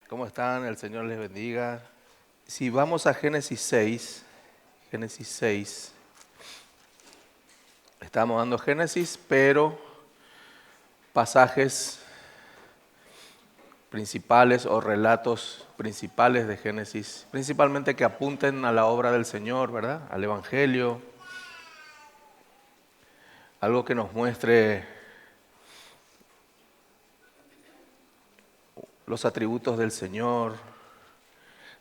¿Cómo están? El Señor les bendiga. Si vamos a Génesis 6, estamos dando Génesis, pero pasajes principales o relatos principales de Génesis, principalmente que apunten a la obra del Señor, ¿verdad? Al Evangelio, algo que nos muestre los atributos del Señor,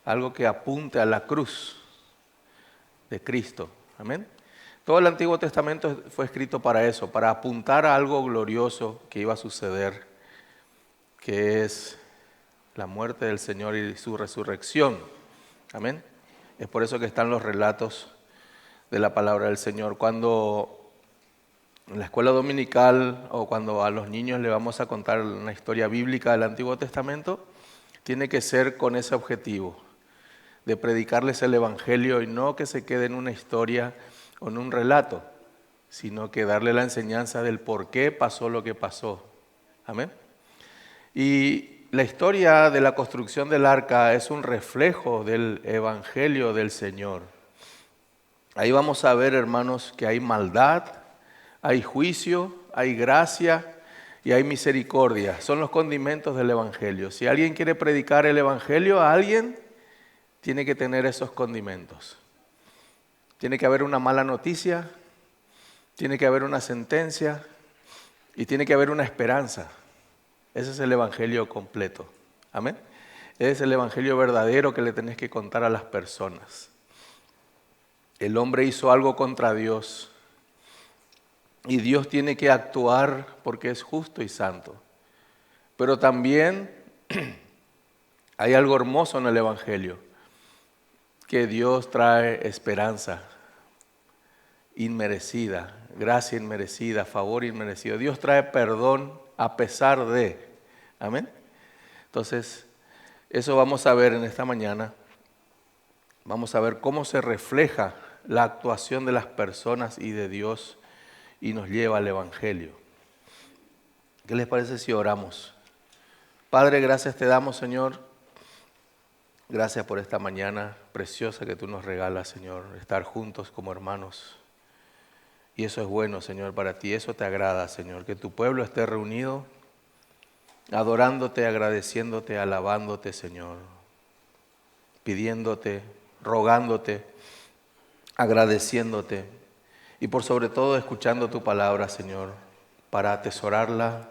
algo que apunte a la cruz de Cristo. Amén. Todo el Antiguo Testamento fue escrito para eso, para apuntar a algo glorioso que iba a suceder, que es la muerte del Señor y su resurrección. Amén. Es por eso que están los relatos de la palabra del Señor. Cuando en la escuela dominical o cuando a los niños le vamos a contar una historia bíblica del Antiguo Testamento, tiene que ser con ese objetivo, de predicarles el Evangelio y no que se quede en una historia o en un relato, sino que darle la enseñanza del por qué pasó lo que pasó. Amén. Y la historia de la construcción del arca es un reflejo del Evangelio del Señor. Ahí vamos a ver, hermanos, que hay maldad, hay juicio, hay gracia y hay misericordia. Son los condimentos del Evangelio. Si alguien quiere predicar el Evangelio a alguien, tiene que tener esos condimentos. Tiene que haber una mala noticia, tiene que haber una sentencia y tiene que haber una esperanza. Ese es el Evangelio completo. Amén. Ese es el Evangelio verdadero que le tenés que contar a las personas. El hombre hizo algo contra Dios y Dios tiene que actuar porque es justo y santo. Pero también hay algo hermoso en el Evangelio, que Dios trae esperanza inmerecida, gracia inmerecida, favor inmerecido. Dios trae perdón a pesar de. Amén. Entonces, eso vamos a ver en esta mañana. Vamos a ver cómo se refleja la actuación de las personas y de Dios y nos lleva al Evangelio. ¿Qué les parece si oramos? Padre, gracias te damos, Señor. Gracias por esta mañana preciosa que tú nos regalas, Señor, estar juntos como hermanos. Y eso es bueno, Señor, para ti. Eso te agrada, Señor, que tu pueblo esté reunido, adorándote, agradeciéndote, alabándote, Señor, pidiéndote, rogándote, agradeciéndote y por sobre todo escuchando tu palabra, Señor, para atesorarla,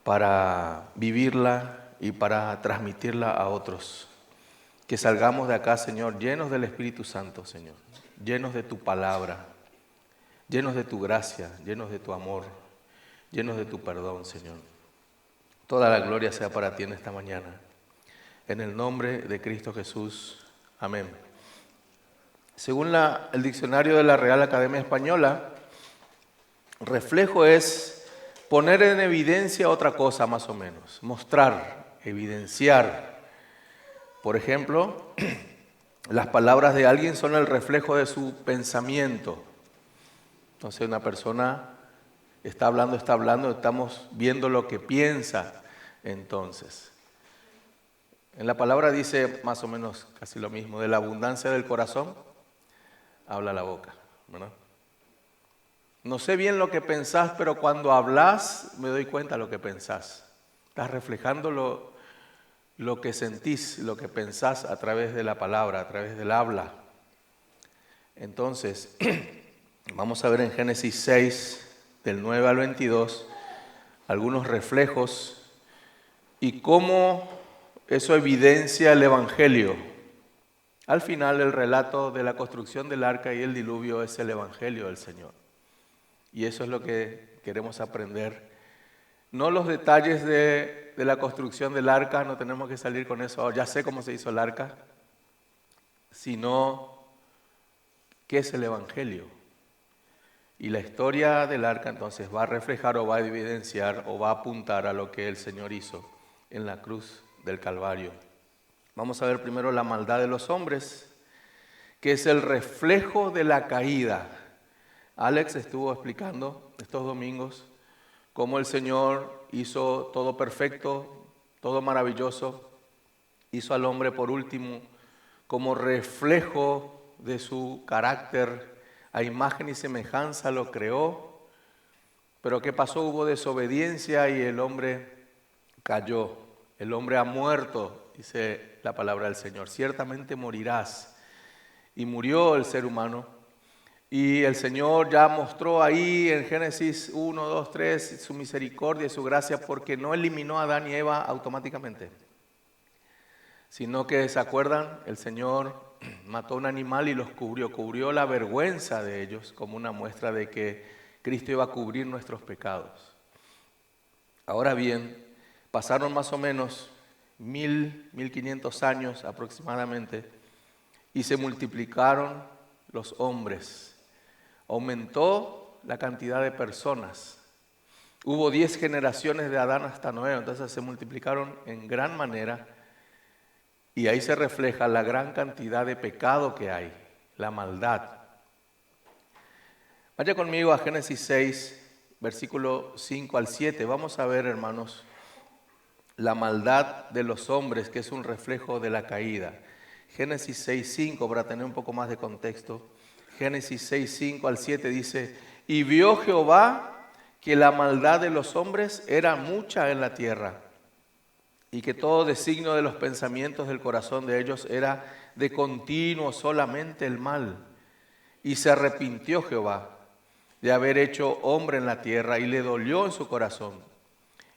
para vivirla y para transmitirla a otros. Que salgamos de acá, Señor, llenos del Espíritu Santo, Señor, llenos de tu palabra, llenos de tu gracia, llenos de tu amor, llenos de tu perdón, Señor. Toda la gloria sea para ti en esta mañana. En el nombre de Cristo Jesús. Amén. Según el diccionario de la Real Academia Española, reflejo es poner en evidencia otra cosa más o menos, mostrar, evidenciar. Por ejemplo, las palabras de alguien son el reflejo de su pensamiento. Entonces una persona está hablando, estamos viendo lo que piensa. Entonces, en la palabra dice más o menos casi lo mismo, de la abundancia del corazón habla la boca, ¿verdad? No sé bien lo que pensás, pero cuando hablas me doy cuenta de lo que pensás. Estás reflejando lo que sentís, lo que pensás a través de la palabra, a través del habla. Entonces, vamos a ver en Génesis 6, del 9 al 22, algunos reflejos y cómo eso evidencia el Evangelio. Al final, el relato de la construcción del arca y el diluvio es el Evangelio del Señor. Y eso es lo que queremos aprender. No los detalles de la construcción del arca, no tenemos que salir con eso, ya sé cómo se hizo el arca, sino qué es el Evangelio. Y la historia del arca entonces va a reflejar o va a evidenciar o va a apuntar a lo que el Señor hizo en la cruz del Calvario. Vamos a ver primero la maldad de los hombres, que es el reflejo de la caída. Alex estuvo explicando estos domingos cómo el Señor hizo todo perfecto, todo maravilloso, hizo al hombre por último como reflejo de su carácter, a imagen y semejanza lo creó. Pero ¿qué pasó? Hubo desobediencia y el hombre cayó. El hombre ha muerto, dice la palabra del Señor. Ciertamente morirás. Y murió el ser humano. Y el Señor ya mostró ahí en Génesis 1, 2, 3 su misericordia y su gracia, porque no eliminó a Adán y Eva automáticamente, sino que, ¿se acuerdan? El Señor mató un animal y los cubrió la vergüenza de ellos como una muestra de que Cristo iba a cubrir nuestros pecados. Ahora bien, pasaron más o menos 1500 años aproximadamente y se multiplicaron los hombres. Aumentó la cantidad de personas. Hubo 10 generaciones de Adán hasta Noé, entonces se multiplicaron en gran manera. Y ahí se refleja la gran cantidad de pecado que hay, la maldad. Vaya conmigo a Génesis 6, versículo 5 al 7. Vamos a ver, hermanos, la maldad de los hombres, que es un reflejo de la caída. Génesis 6, 5, para tener un poco más de contexto. Génesis 6, 5 al 7 dice: y vio Jehová que la maldad de los hombres era mucha en la tierra, y que todo designio de los pensamientos del corazón de ellos era de continuo solamente el mal. Y se arrepintió Jehová de haber hecho hombre en la tierra, y le dolió en su corazón.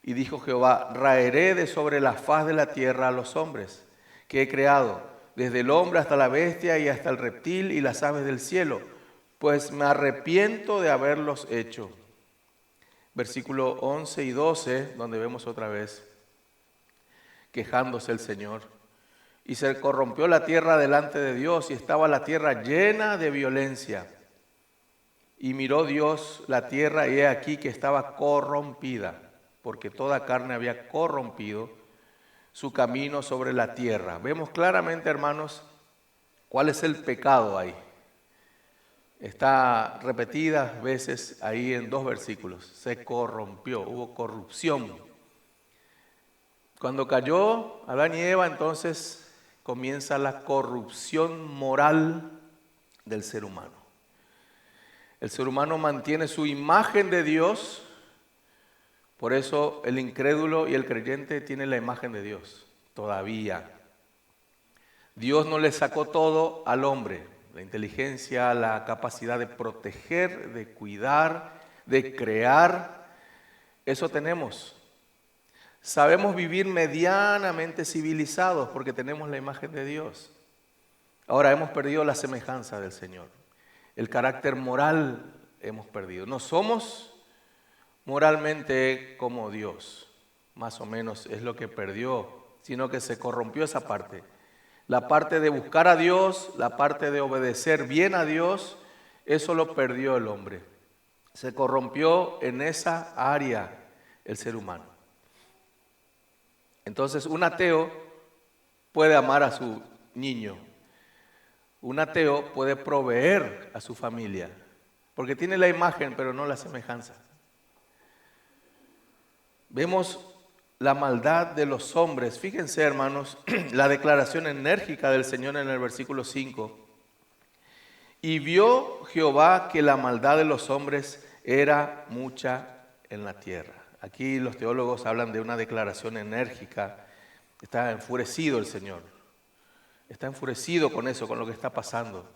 Y dijo Jehová: raeré de sobre la faz de la tierra a los hombres que he creado, desde el hombre hasta la bestia y hasta el reptil y las aves del cielo, pues me arrepiento de haberlos hecho. Versículo 11 y 12, donde vemos otra vez quejándose el Señor. Y se corrompió la tierra delante de Dios, y estaba la tierra llena de violencia. Y miró Dios la tierra, y he aquí que estaba corrompida, porque toda carne había corrompido su camino sobre la tierra. Vemos claramente, hermanos, cuál es el pecado ahí. Está repetidas veces ahí en 2 versículos. Se corrompió, hubo corrupción. Cuando cayó Adán y Eva, entonces comienza la corrupción moral del ser humano. El ser humano mantiene su imagen de Dios. Por eso el incrédulo y el creyente tienen la imagen de Dios todavía. Dios no le sacó todo al hombre: la inteligencia, la capacidad de proteger, de cuidar, de crear. Eso tenemos. Sabemos vivir medianamente civilizados porque tenemos la imagen de Dios. Ahora hemos perdido la semejanza del Señor. El carácter moral hemos perdido. No somos moralmente como Dios, más o menos es lo que perdió, sino que se corrompió esa parte. La parte de buscar a Dios, la parte de obedecer bien a Dios, eso lo perdió el hombre. Se corrompió en esa área el ser humano. Entonces un ateo puede amar a su niño. Un ateo puede proveer a su familia, porque tiene la imagen pero no la semejanza. Vemos la maldad de los hombres. Fíjense, hermanos, la declaración enérgica del Señor en el versículo 5. Y vio Jehová que la maldad de los hombres era mucha en la tierra. Aquí los teólogos hablan de una declaración enérgica. Está enfurecido el Señor. Está enfurecido con eso, con lo que está pasando.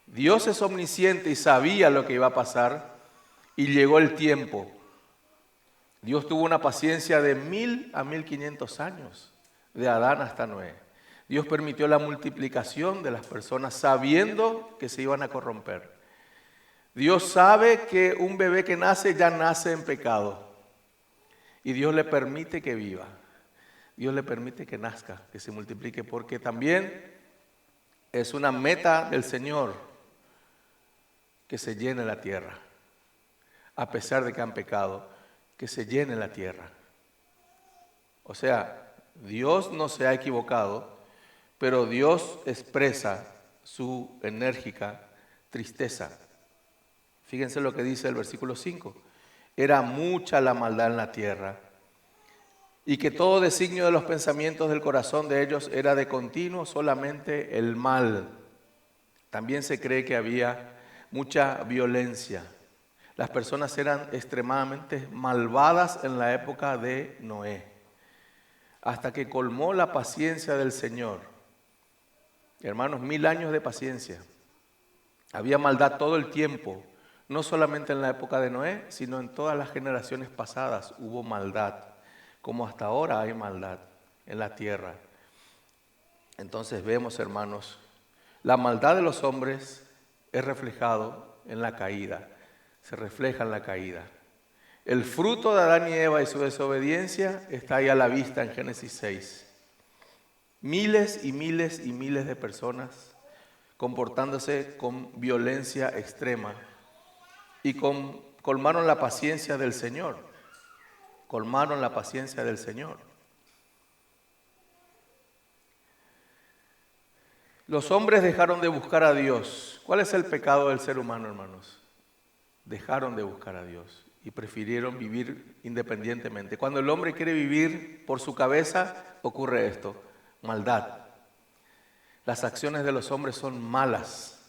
Dios es omnisciente y sabía lo que iba a pasar, y llegó el tiempo. Dios tuvo una paciencia de 1000 a 1500 años, de Adán hasta Noé. Dios permitió la multiplicación de las personas sabiendo que se iban a corromper. Dios sabe que un bebé que nace ya nace en pecado, y Dios le permite que viva. Dios le permite que nazca, que se multiplique, porque también es una meta del Señor que se llene la tierra, a pesar de que han pecado, que se llene la tierra. O sea, Dios no se ha equivocado, pero Dios expresa su enérgica tristeza. Fíjense lo que dice el versículo 5. Era mucha la maldad en la tierra, y que todo designio de los pensamientos del corazón de ellos era de continuo solamente el mal. También se cree que había mucha violencia. Las personas eran extremadamente malvadas en la época de Noé, hasta que colmó la paciencia del Señor. Hermanos, 1000 años de paciencia. Había maldad todo el tiempo, no solamente en la época de Noé, sino en todas las generaciones pasadas hubo maldad, como hasta ahora hay maldad en la tierra. Entonces vemos, hermanos, la maldad de los hombres es reflejado en la caída, se refleja en la caída. El fruto de Adán y Eva y su desobediencia está ahí a la vista en Génesis 6. Miles y miles y miles de personas comportándose con violencia extrema y colmaron la paciencia del Señor. Colmaron la paciencia del Señor. Los hombres dejaron de buscar a Dios. ¿Cuál es el pecado del ser humano, hermanos? Dejaron de buscar a Dios y prefirieron vivir independientemente. Cuando el hombre quiere vivir por su cabeza, ocurre esto: maldad. Las acciones de los hombres son malas,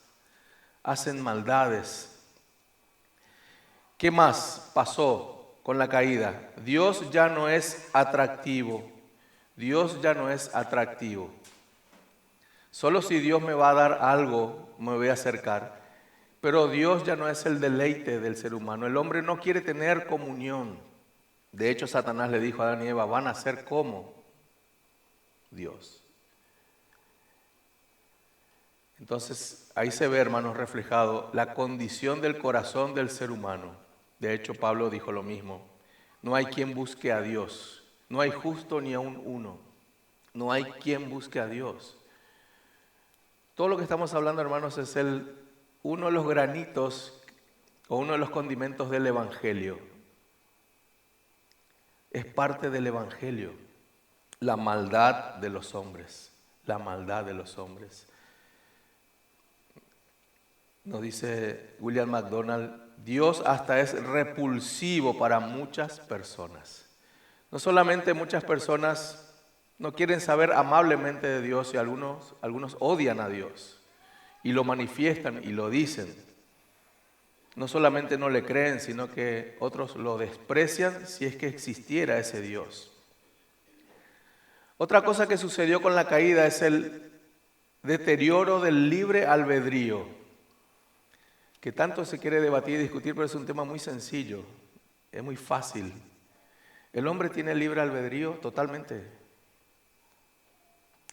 hacen maldades. ¿Qué más pasó con la caída? Dios ya no es atractivo. Dios ya no es atractivo. Solo si Dios me va a dar algo, me voy a acercar. Pero Dios ya no es el deleite del ser humano. El hombre no quiere tener comunión. De hecho, Satanás le dijo a Adán y Eva: van a ser como Dios. Entonces, ahí se ve, hermanos, reflejado la condición del corazón del ser humano. De hecho, Pablo dijo lo mismo: no hay quien busque a Dios. No hay justo ni aun uno. No hay quien busque a Dios. Todo lo que estamos hablando, hermanos, es uno de los granitos o uno de los condimentos del Evangelio. Es parte del Evangelio. La maldad de los hombres. La maldad de los hombres. Nos dice William MacDonald: Dios hasta es repulsivo para muchas personas. No solamente muchas personas no quieren saber amablemente de Dios, y algunos odian a Dios y lo manifiestan y lo dicen. No solamente no le creen, sino que otros lo desprecian si es que existiera ese Dios. Otra cosa que sucedió con la caída es el deterioro del libre albedrío, que tanto se quiere debatir y discutir, pero es un tema muy sencillo, es muy fácil. El hombre tiene libre albedrío totalmente.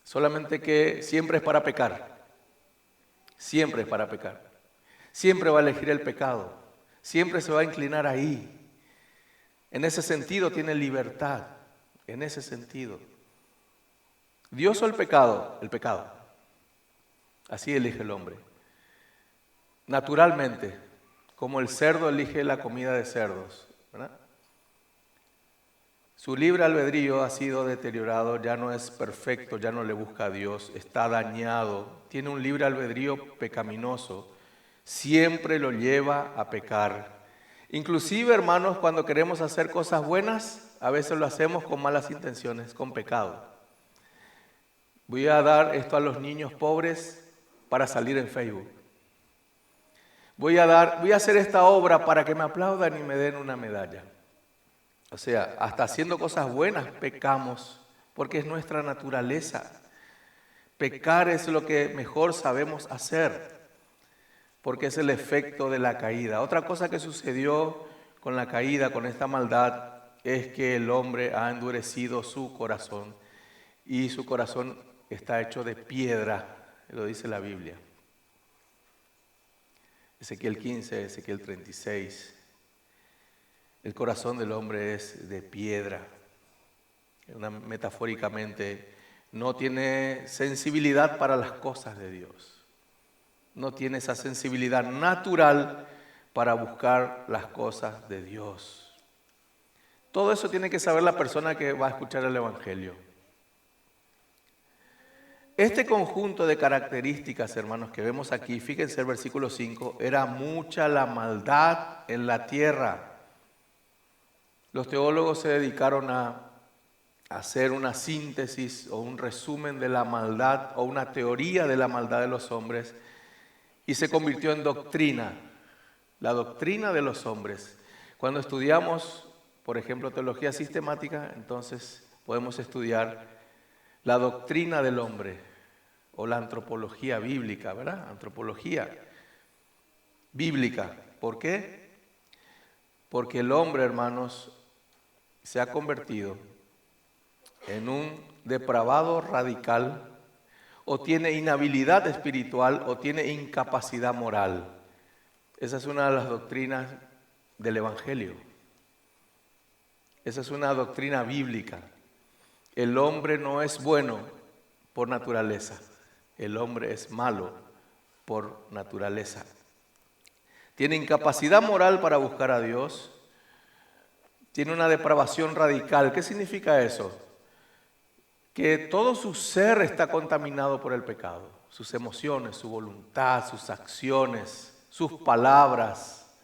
Solamente que siempre es para pecar. Siempre es para pecar. Siempre va a elegir el pecado. Siempre se va a inclinar ahí. En ese sentido tiene libertad. En ese sentido. ¿Dios o el pecado? El pecado. Así elige el hombre. Naturalmente, como el cerdo elige la comida de cerdos, ¿verdad? Su libre albedrío ha sido deteriorado, ya no es perfecto, ya no le busca a Dios, está dañado, tiene un libre albedrío pecaminoso, siempre lo lleva a pecar. Inclusive, hermanos, cuando queremos hacer cosas buenas, a veces lo hacemos con malas intenciones, con pecado. Voy a dar esto a los niños pobres para salir en Facebook. Voy a hacer esta obra para que me aplaudan y me den una medalla. O sea, hasta haciendo cosas buenas pecamos, porque es nuestra naturaleza. Pecar es lo que mejor sabemos hacer, porque es el efecto de la caída. Otra cosa que sucedió con la caída, con esta maldad, es que el hombre ha endurecido su corazón, y su corazón está hecho de piedra, lo dice la Biblia. Ezequiel 15, Ezequiel 36. El corazón del hombre es de piedra. Metafóricamente, no tiene sensibilidad para las cosas de Dios. No tiene esa sensibilidad natural para buscar las cosas de Dios. Todo eso tiene que saber la persona que va a escuchar el Evangelio. Este conjunto de características, hermanos, que vemos aquí, fíjense el versículo 5, era mucha la maldad en la tierra. Los teólogos se dedicaron a hacer una síntesis o un resumen de la maldad o una teoría de la maldad de los hombres y se convirtió en doctrina, la doctrina de los hombres. Cuando estudiamos, por ejemplo, teología sistemática, entonces podemos estudiar la doctrina del hombre o la antropología bíblica, ¿verdad? Antropología bíblica. ¿Por qué? Porque el hombre, hermanos, se ha convertido en un depravado radical, o tiene inhabilidad espiritual o tiene incapacidad moral. Esa es una de las doctrinas del Evangelio. Esa es una doctrina bíblica. El hombre no es bueno por naturaleza. El hombre es malo por naturaleza. Tiene incapacidad moral para buscar a Dios. Tiene una depravación radical. ¿Qué significa eso? Que todo su ser está contaminado por el pecado. Sus emociones, su voluntad, sus acciones, sus palabras.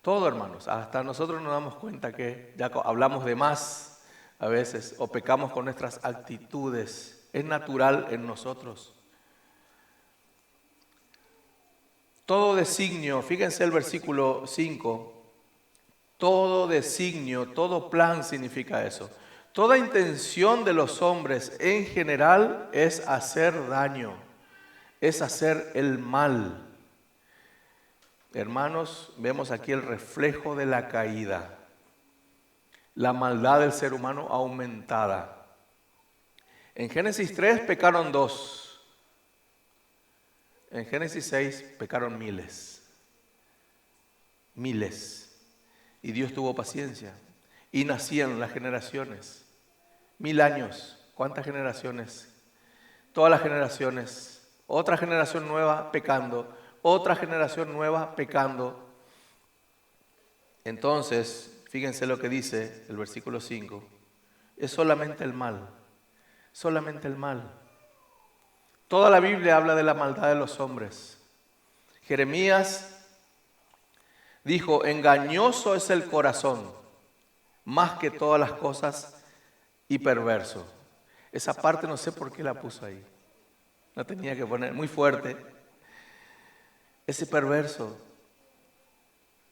Todo, hermanos. Hasta nosotros nos damos cuenta que ya hablamos de más a veces o pecamos con nuestras actitudes. Es natural en nosotros. Todo designio, fíjense el versículo 5, todo designio, todo plan significa eso. Toda intención de los hombres en general es hacer daño, es hacer el mal. Hermanos, vemos aquí el reflejo de la caída, la maldad del ser humano aumentada. En Génesis 3 pecaron 2. En Génesis 6 pecaron miles. Y Dios tuvo paciencia. Y nacían las generaciones. 1000 años. ¿Cuántas generaciones? Todas las generaciones. Otra generación nueva pecando. Otra generación nueva pecando. Entonces, fíjense lo que dice el versículo 5. Es solamente el mal. Solamente el mal. Toda la Biblia habla de la maldad de los hombres. Jeremías dijo, engañoso es el corazón, más que todas las cosas, y perverso. Esa parte no sé por qué la puso ahí. La tenía que poner muy fuerte. Ese perverso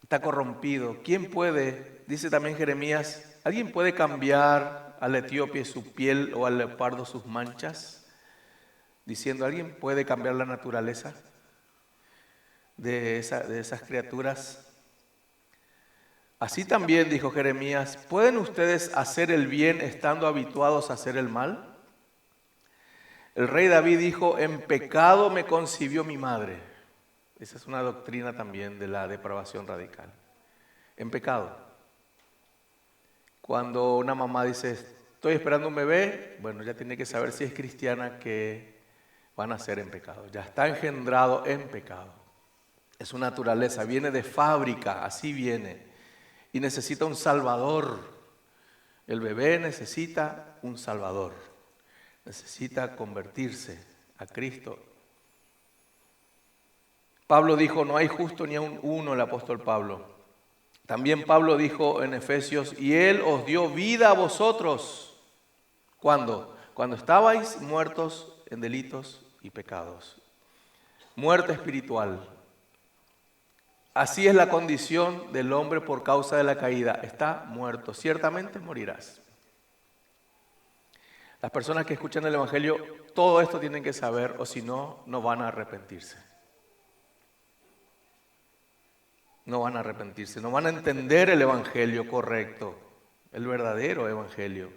está corrompido. ¿Quién puede? Dice también Jeremías, ¿alguien puede cambiar al etíope su piel o al leopardo sus manchas? Diciendo, ¿alguien puede cambiar la naturaleza de esas criaturas? Así también, dijo Jeremías, ¿pueden ustedes hacer el bien estando habituados a hacer el mal? El rey David dijo, en pecado me concibió mi madre. Esa es una doctrina también de la depravación radical. En pecado. Cuando una mamá dice, estoy esperando un bebé, bueno, ya tiene que saber si es cristiana que van a ser en pecado. Ya está engendrado en pecado. Es su naturaleza, viene de fábrica, así viene. Y necesita un salvador. El bebé necesita un salvador. Necesita convertirse a Cristo. Pablo dijo, no hay justo ni aun uno, el apóstol Pablo. También Pablo dijo en Efesios, y Él os dio vida a vosotros. ¿Cuándo? Cuando estabais muertos en delitos y pecados. Muerte espiritual. Así es la condición del hombre por causa de la caída. Está muerto. Ciertamente morirás. Las personas que escuchan el Evangelio, todo esto tienen que saber, o si no, no van a arrepentirse. No van a arrepentirse, no van a entender el Evangelio correcto, el verdadero Evangelio.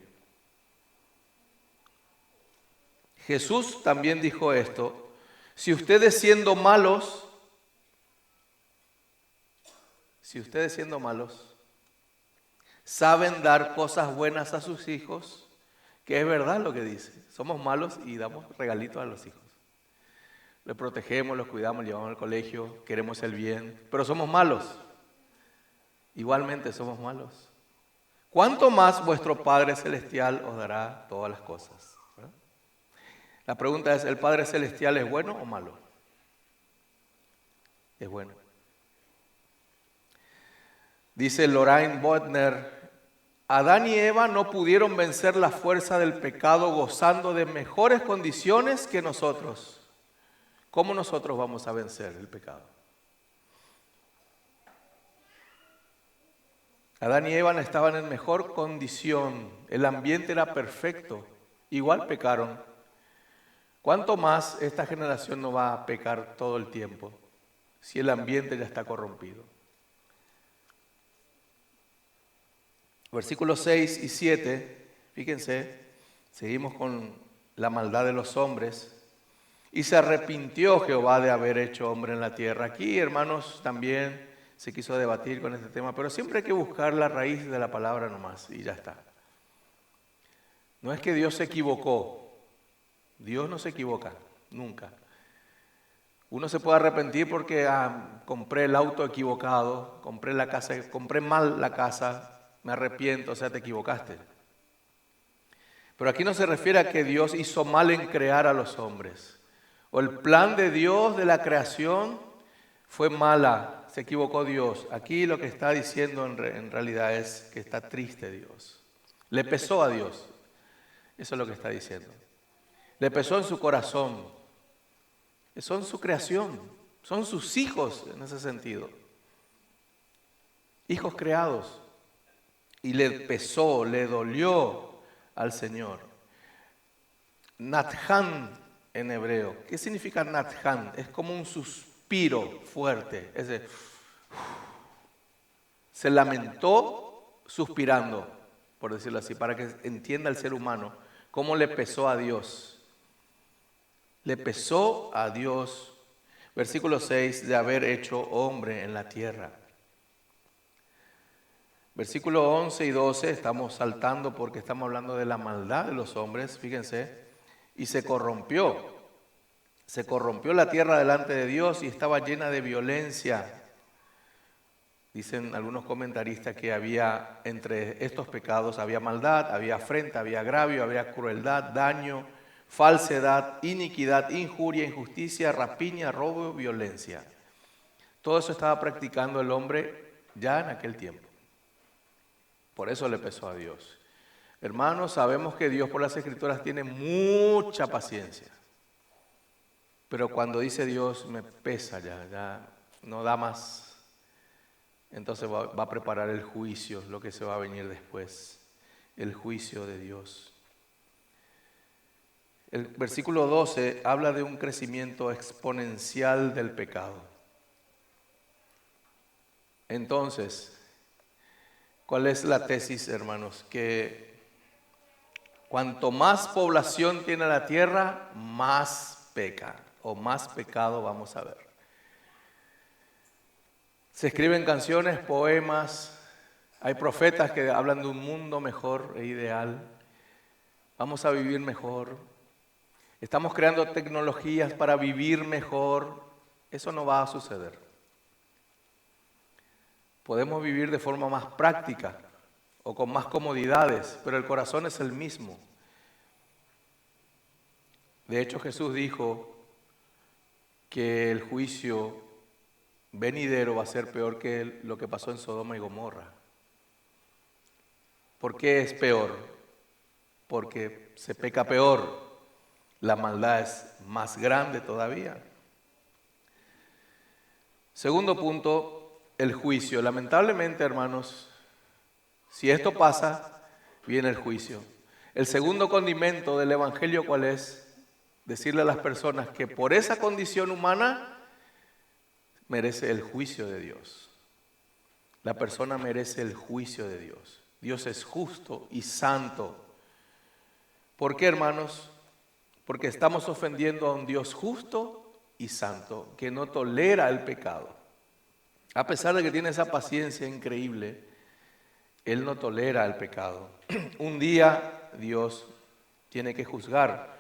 Jesús también dijo esto, si ustedes siendo malos, saben dar cosas buenas a sus hijos, que es verdad lo que dice, somos malos y damos regalitos a los hijos. Les protegemos, los cuidamos, los llevamos al colegio, queremos el bien, pero somos malos. Igualmente somos malos. ¿Cuánto más vuestro Padre Celestial os dará todas las cosas? ¿Verdad? La pregunta es, ¿el Padre Celestial es bueno o malo? Es bueno. Dice Lorraine Bodner, Adán y Eva no pudieron vencer la fuerza del pecado gozando de mejores condiciones que nosotros. ¿Cómo nosotros vamos a vencer el pecado? Adán y Eva estaban en mejor condición, el ambiente era perfecto, igual pecaron. ¿Cuánto más esta generación no va a pecar todo el tiempo si el ambiente ya está corrompido? Versículos 6 y 7, fíjense, seguimos con la maldad de los hombres. Y se arrepintió Jehová de haber hecho hombre en la tierra. Aquí, hermanos, también se quiso debatir con este tema, pero siempre hay que buscar la raíz de la palabra nomás y ya está. No es que Dios se equivocó. Dios no se equivoca, nunca. Uno se puede arrepentir porque compré el auto equivocado, compré mal la casa, me arrepiento, o sea, te equivocaste. Pero aquí no se refiere a que Dios hizo mal en crear a los hombres. O el plan de Dios de la creación fue mala, se equivocó Dios. Aquí lo que está diciendo en realidad es que está triste Dios. Le pesó a Dios, eso es lo que está diciendo. Le pesó en su corazón. Son su creación, son sus hijos en ese sentido. Hijos creados. Y le pesó, le dolió al Señor. Nathan en hebreo. ¿Qué significa Nathan? Es como un suspiro fuerte. Se lamentó suspirando, por decirlo así, para que entienda el ser humano cómo le pesó a Dios. Le pesó a Dios, versículo 6, de haber hecho hombre en la tierra. Versículo 11 y 12, estamos saltando porque estamos hablando de la maldad de los hombres, fíjense, y se corrompió la tierra delante de Dios y estaba llena de violencia. Dicen algunos comentaristas que había entre estos pecados, había maldad, había afrenta, había agravio, había crueldad, daño, falsedad, iniquidad, injuria, injusticia, rapiña, robo, violencia. Todo eso estaba practicando el hombre ya en aquel tiempo. Por eso le pesó a Dios. Hermanos, sabemos que Dios por las Escrituras tiene mucha paciencia. Pero cuando dice Dios, me pesa ya no da más. Entonces va a preparar el juicio, lo que se va a venir después. El juicio de Dios. El versículo 12 habla de un crecimiento exponencial del pecado. Entonces, ¿cuál es la tesis, hermanos? Que cuanto más población tiene la tierra, más peca o más pecado vamos a ver. Se escriben canciones, poemas, hay profetas que hablan de un mundo mejor e ideal. Vamos a vivir mejor. Estamos creando tecnologías para vivir mejor. Eso no va a suceder. Podemos vivir de forma más práctica o con más comodidades, pero el corazón es el mismo. De hecho, Jesús dijo que el juicio venidero va a ser peor que lo que pasó en Sodoma y Gomorra. ¿Por qué es peor? Porque se peca peor. La maldad es más grande todavía. Segundo punto, el juicio. Lamentablemente, hermanos, si esto pasa, viene el juicio. El segundo condimento del Evangelio, ¿cuál es? Decirle a las personas que por esa condición humana merece el juicio de Dios. La persona merece el juicio de Dios. Dios es justo y santo. ¿Por qué, hermanos? Porque estamos ofendiendo a un Dios justo y santo, que no tolera el pecado. A pesar de que tiene esa paciencia increíble, Él no tolera el pecado. Un día Dios tiene que juzgar.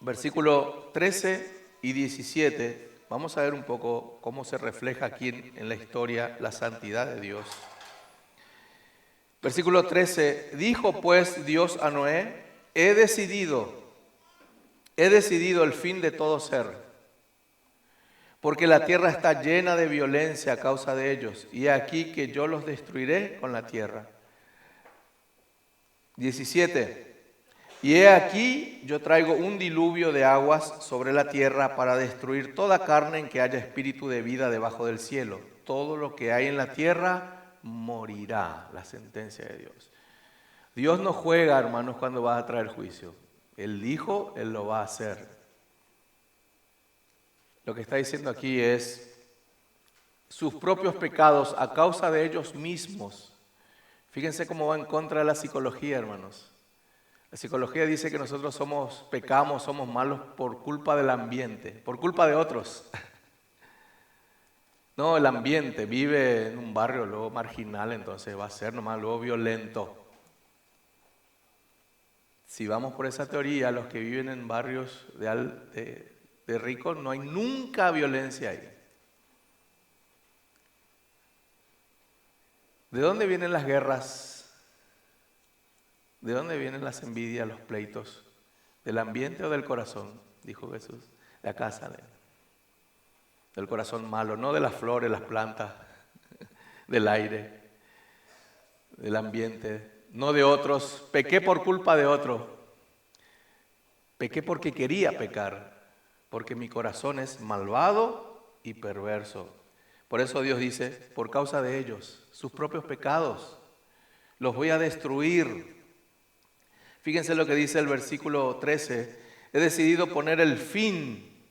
Versículo 13 y 17, vamos a ver un poco cómo se refleja aquí en la historia la santidad de Dios. Versículo 13, dijo pues Dios a Noé, he decidido el fin de todo ser, porque la tierra está llena de violencia a causa de ellos, y he aquí que yo los destruiré con la tierra. 17. Y he aquí, yo traigo un diluvio de aguas sobre la tierra para destruir toda carne en que haya espíritu de vida debajo del cielo. Todo lo que hay en la tierra morirá, la sentencia de Dios. Dios no juega, hermanos, cuando va a traer juicio. Él dijo, Él lo va a hacer. Lo que está diciendo aquí es, sus propios pecados a causa de ellos mismos. Fíjense cómo va en contra de la psicología, hermanos. La psicología dice que nosotros pecamos, somos malos por culpa del ambiente, por culpa de otros. No, el ambiente vive en un barrio luego marginal, entonces va a ser nomás luego violento. Si vamos por esa teoría, los que viven en barrios de ricos, no hay nunca violencia ahí. ¿De dónde vienen las guerras? ¿De dónde vienen las envidias, los pleitos? ¿Del ambiente o del corazón? Dijo Jesús. De acá salen. Del corazón malo, no de las flores, las plantas, del aire, del ambiente, no de otros. Pequé por culpa de otro. Pequé porque quería pecar, porque mi corazón es malvado y perverso. Por eso Dios dice, por causa de ellos, sus propios pecados, los voy a destruir. Fíjense lo que dice el versículo 13. He decidido poner el fin.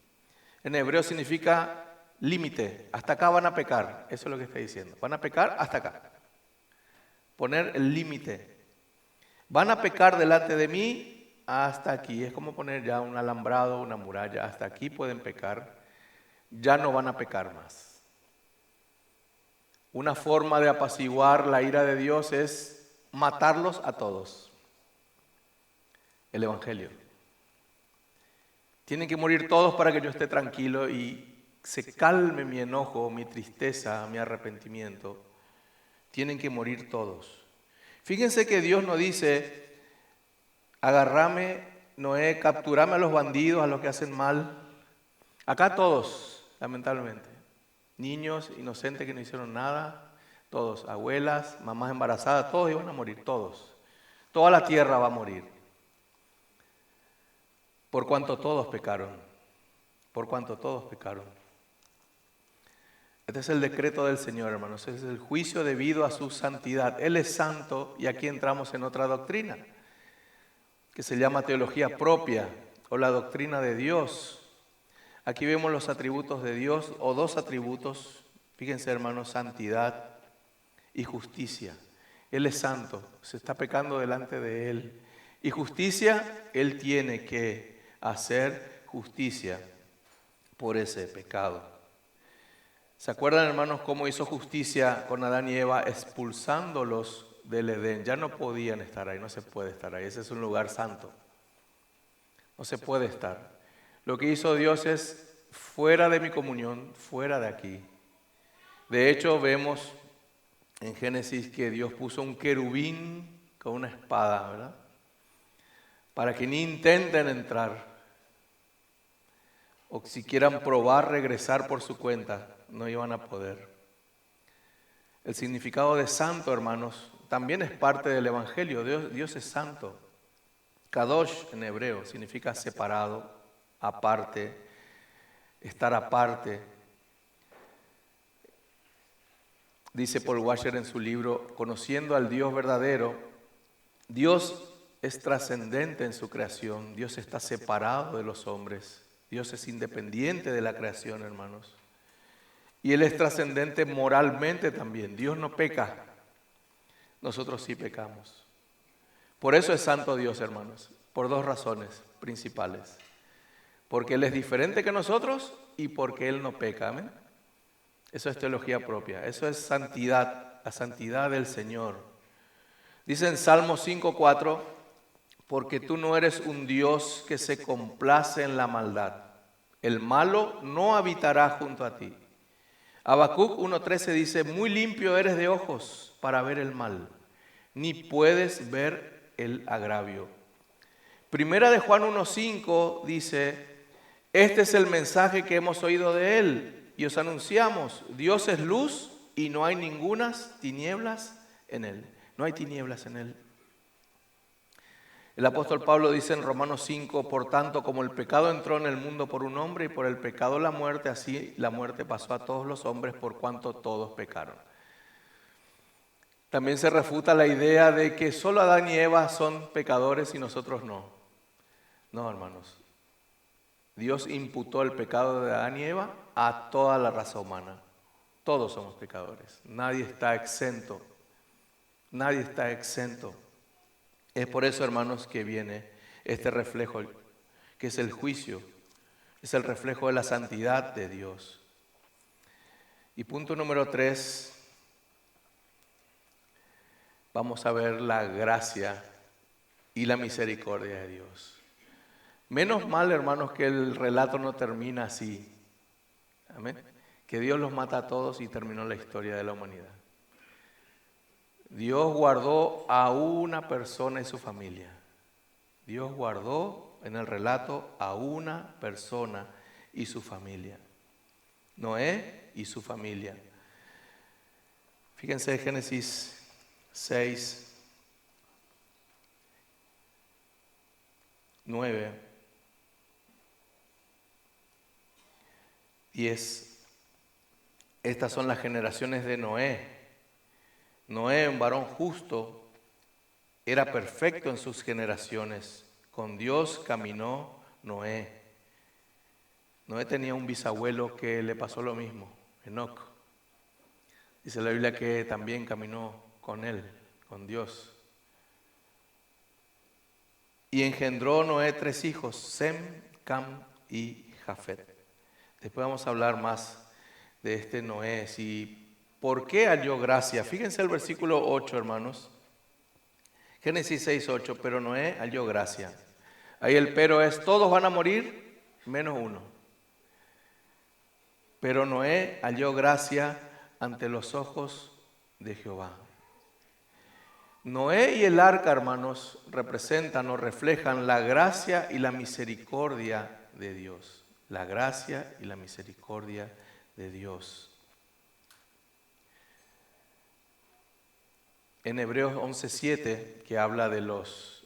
En hebreo significa límite. Hasta acá van a pecar. Eso es lo que está diciendo. Van a pecar hasta acá. Poner el límite. Van a pecar delante de mí hasta aquí. Es como poner ya un alambrado, una muralla. Hasta aquí pueden pecar. Ya no van a pecar más. Una forma de apaciguar la ira de Dios es matarlos a todos. El Evangelio. Tienen que morir todos para que yo esté tranquilo y se calme mi enojo, mi tristeza, mi arrepentimiento. Tienen que morir todos. Fíjense que Dios no dice, agarrame, Noé, capturame a los bandidos, a los que hacen mal. Acá todos, lamentablemente. Niños inocentes que no hicieron nada, todos, abuelas, mamás embarazadas, todos iban a morir, todos. Toda la tierra va a morir. Por cuanto todos pecaron. Por cuanto todos pecaron. Este es el decreto del Señor, hermanos. Este es el juicio debido a su santidad. Él es santo y aquí entramos en otra doctrina que se llama teología propia o la doctrina de Dios. Aquí vemos los atributos de Dios o dos atributos. Fíjense, hermanos, santidad y justicia. Él es santo, se está pecando delante de Él. Y justicia, Él tiene que hacer justicia por ese pecado. ¿Se acuerdan, hermanos, cómo hizo justicia con Adán y Eva expulsándolos del Edén? Ya no podían estar ahí, no se puede estar ahí. Ese es un lugar santo. No se puede estar. Lo que hizo Dios es fuera de mi comunión, fuera de aquí. De hecho, vemos en Génesis que Dios puso un querubín con una espada, ¿verdad? Para que ni intenten entrar. O si quieran probar regresar por su cuenta, no iban a poder. El significado de santo, hermanos, también es parte del Evangelio. Dios es santo. Kadosh en hebreo significa separado, aparte, estar aparte. Dice Paul Washer en su libro, Conociendo al Dios verdadero, Dios es trascendente en su creación. Dios está separado de los hombres. Dios es independiente de la creación, hermanos. Y Él es trascendente moralmente también. Dios no peca. Nosotros sí pecamos. Por eso es santo Dios, hermanos. Por dos razones principales. Porque Él es diferente que nosotros y porque Él no peca. ¿Amén? Eso es teología propia. Eso es santidad, la santidad del Señor. Dice en Salmo 5:4, porque tú no eres un Dios que se complace en la maldad. El malo no habitará junto a ti. Habacuc 1:13 dice, muy limpio eres de ojos para ver el mal, ni puedes ver el agravio. Primera de Juan 1:5 dice, este es el mensaje que hemos oído de Él y os anunciamos, Dios es luz y no hay ningunas tinieblas en Él. No hay tinieblas en Él. El apóstol Pablo dice en Romanos 5, por tanto, como el pecado entró en el mundo por un hombre y por el pecado la muerte, así la muerte pasó a todos los hombres por cuanto todos pecaron. También se refuta la idea de que solo Adán y Eva son pecadores y nosotros no. No, hermanos. Dios imputó el pecado de Adán y Eva a toda la raza humana. Todos somos pecadores. Nadie está exento. Nadie está exento. Es por eso, hermanos, que viene este reflejo, que es el juicio. Es el reflejo de la santidad de Dios. Y punto número 3. Vamos a ver la gracia y la misericordia de Dios. Menos mal, hermanos, que el relato no termina así. Amén. Que Dios los mata a todos y terminó la historia de la humanidad. Dios guardó a una persona y su familia. Dios guardó en el relato a una persona y su familia. Noé y su familia. Fíjense Génesis 6, 9, 10. Estas son las generaciones de Noé. Noé, un varón justo, era perfecto en sus generaciones. Con Dios caminó Noé. Noé tenía un bisabuelo que le pasó lo mismo, Enoc. Dice la Biblia que también caminó con él, con Dios. Y engendró Noé 3 hijos, Sem, Cam y Jafet. Después vamos a hablar más de este Noé. ¿Por qué halló gracia? Fíjense el versículo 8, hermanos. Génesis 6, 8. Pero Noé halló gracia. Ahí el pero es, todos van a morir, menos uno. Pero Noé halló gracia ante los ojos de Jehová. Noé y el arca, hermanos, representan o reflejan la gracia y la misericordia de Dios. La gracia y la misericordia de Dios. En Hebreos 11:7, que habla de los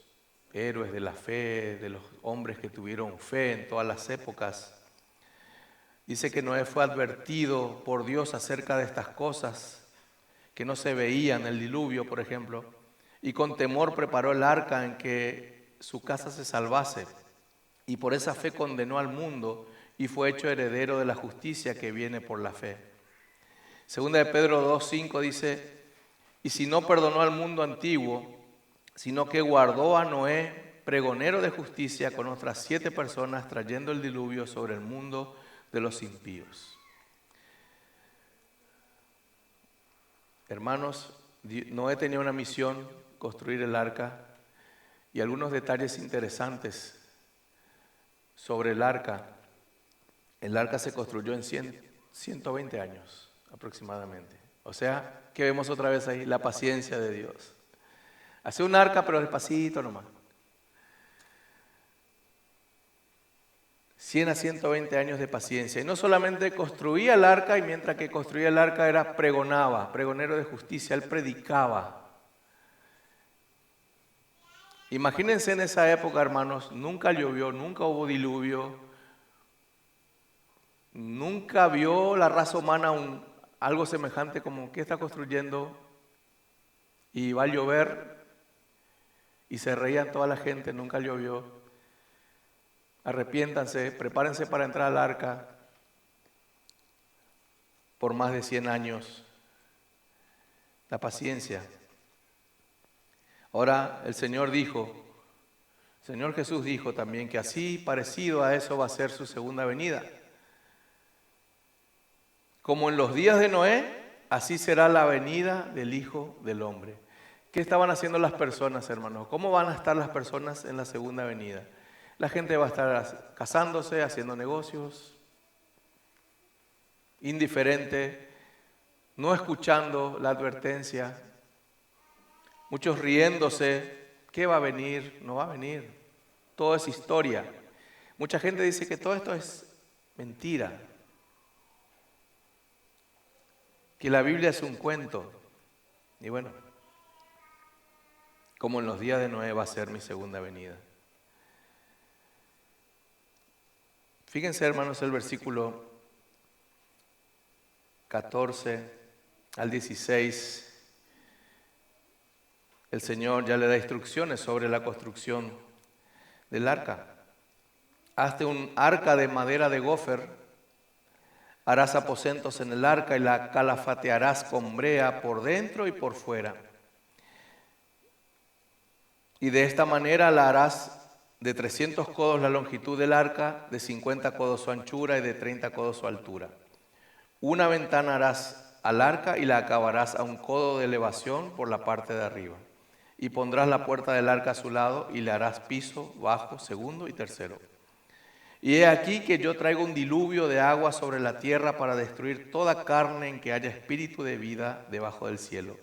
héroes de la fe, de los hombres que tuvieron fe en todas las épocas, dice que Noé fue advertido por Dios acerca de estas cosas que no se veían, el diluvio, por ejemplo, y con temor preparó el arca en que su casa se salvase, y por esa fe condenó al mundo y fue hecho heredero de la justicia que viene por la fe. Segunda de Pedro 2:5 dice, y si no perdonó al mundo antiguo, sino que guardó a Noé, pregonero de justicia, con otras 7 personas, trayendo el diluvio sobre el mundo de los impíos. Hermanos, Noé tenía una misión, construir el arca, y algunos detalles interesantes sobre el arca. El arca se construyó en 120 años aproximadamente. O sea, ¿qué vemos otra vez ahí? La paciencia de Dios. Hace un arca, pero despacito nomás. 100 a 120 años de paciencia. Y no solamente construía el arca, y mientras que construía el arca pregonaba, pregonero de justicia, él predicaba. Imagínense en esa época, hermanos, nunca llovió, nunca hubo diluvio, nunca vio la raza humana algo semejante como que está construyendo y va a llover, y se reían toda la gente, nunca llovió. Arrepiéntanse, prepárense para entrar al arca por más de 100 años. La paciencia. Ahora el Señor Jesús dijo también que así parecido a eso va a ser su segunda venida. Como en los días de Noé, así será la venida del Hijo del Hombre. ¿Qué estaban haciendo las personas, hermanos? ¿Cómo van a estar las personas en la segunda venida? La gente va a estar casándose, haciendo negocios, indiferente, no escuchando la advertencia, muchos riéndose. ¿Qué va a venir? No va a venir. Todo es historia. Mucha gente dice que todo esto es mentira, que la Biblia es un cuento. Y bueno, como en los días de Noé va a ser mi segunda venida. Fíjense, hermanos, el versículo 14 al 16. El Señor ya le da instrucciones sobre la construcción del arca. Hazte un arca de madera de gofer, harás aposentos en el arca y la calafatearás con brea por dentro y por fuera. Y de esta manera la harás de 300 codos la longitud del arca, de 50 codos su anchura y de 30 codos su altura. Una ventana harás al arca y la acabarás a un codo de elevación por la parte de arriba. Y pondrás la puerta del arca a su lado y le harás piso, bajo, segundo y tercero. Y he aquí que yo traigo un diluvio de agua sobre la tierra para destruir toda carne en que haya espíritu de vida debajo del cielo.